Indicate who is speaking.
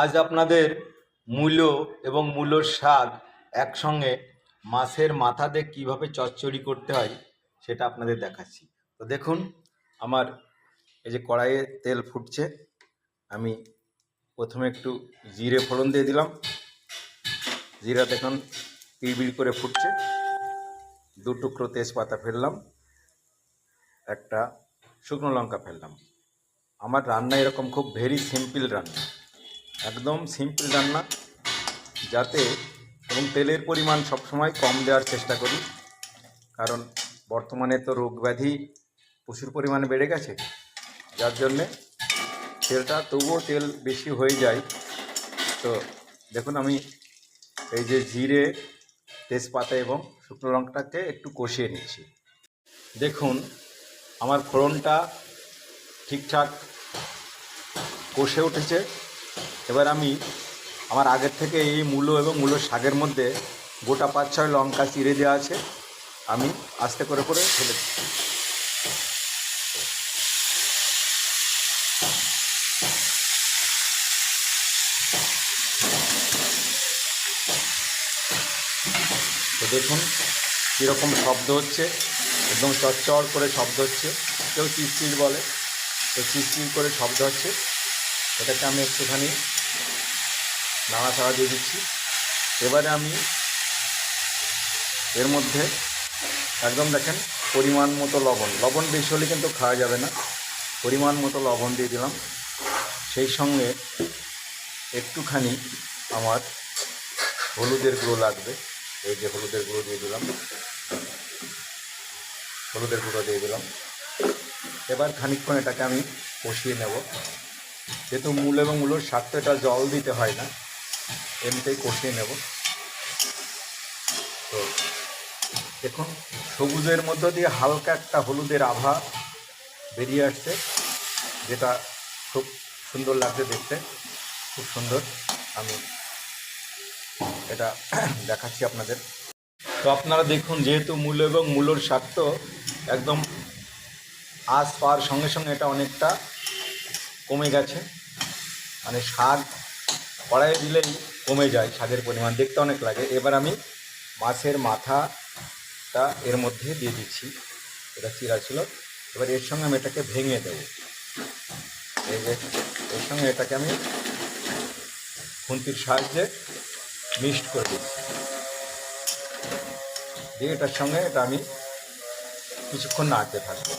Speaker 1: আজ আপনাদের মূলো এবং মূলোর শাক একসঙ্গে মাছের মাথা দিয়ে কীভাবে চচ্চড়ি করতে হয় সেটা আপনাদের দেখাচ্ছি। তো দেখুন, আমার এই যে কড়াইয়ে তেল ফুটছে, আমি প্রথমে একটু জিরে ফোড়ন দিয়ে দিলাম। জিরা দেখুন পিড়বিড় করে ফুটছে। দু টুকরো তেজপাতা ফেললাম, একটা শুকনো লঙ্কা ফেললাম। আমার রান্না এরকম খুব ভেরি সিম্পল রান্না, একদম সিম্পল রান্না, যাতে এবং তেলের পরিমাণ সবসময় কম দেওয়ার চেষ্টা করি, কারণ বর্তমানে তো রোগ ব্যাধি প্রচুর পরিমাণে বেড়ে গেছে, যার জন্যে তেলটা তবুও তেল বেশি হয়ে যায়। তো দেখুন, আমি এই যে জিরে, তেজপাতা এবং শুকনো লঙ্কাটাকে একটু কষিয়ে নিচ্ছি। দেখুন, আমার ফোড়নটা ঠিকঠাক কষে উঠেছে। এবার আমি আমার আগের থেকে এই মূলো এবং মূলোর শাকের মধ্যে গোটা 5-6 লঙ্কা চিড়ে দেওয়া আছে, আমি আস্তে করে করে ফেলে দিচ্ছি। তো দেখুন কীরকম শব্দ হচ্ছে, একদম চড়চড় করে শব্দ হচ্ছে, কেউ চিড়চিড় বলে, তো চিড়চিড় করে শব্দ হচ্ছে। এটাকে আমি একটুখানি নাড়াচাড়া দিয়ে দিচ্ছি। এবারে আমি এর মধ্যে একদম দেখেন পরিমাণ মতো লবণ বেশি হলে কিন্তু খাওয়া যাবে না, পরিমাণ মতো লবণ দিয়ে দিলাম। সেই সঙ্গে একটুখানি আমার হলুদের গুঁড়ো লাগবে, এই যে হলুদের গুঁড়ো দিয়ে দিলাম, হলুদের গুঁড়ো দিয়ে দিলাম। এবার খানিকক্ষণ এটাকে আমি কষিয়ে নেব। যেহেতু মূল এবং মূলোর স্বাদটা এটা জল দিতে হয় না, এমনিতেই কষিয়ে নেব। তো দেখুন, সবুজের মধ্য দিয়ে হালকা একটা হলুদের আভা বেরিয়ে আসছে, যেটা খুব সুন্দর লাগছে দেখতে, খুব সুন্দর। আমি এটা দেখাচ্ছি আপনাদের। তো আপনারা দেখুন, যেহেতু মূলো এবং মূলোর স্বাদ তো একদম আঁচ পাওয়ার সঙ্গে সঙ্গে এটা অনেকটা কমে গেছে, মানে শাক কড়াইয়ে দিলেই কমে যায়, শাকের পরিমাণ দেখতে অনেক লাগে। এবার আমি মাছের মাথাটা এর মধ্যে দিয়ে দিচ্ছি, এটা চিরা ছিল। এবার এর সঙ্গে আমি এটাকে ভেঙে দেব, এই যে এর সঙ্গে এটাকে আমি খুন্তির সাহায্যে মিক্সড করে দিচ্ছি, দিয়ে এটার সঙ্গে এটা আমি কিছুক্ষণ নাড়তে থাকবো।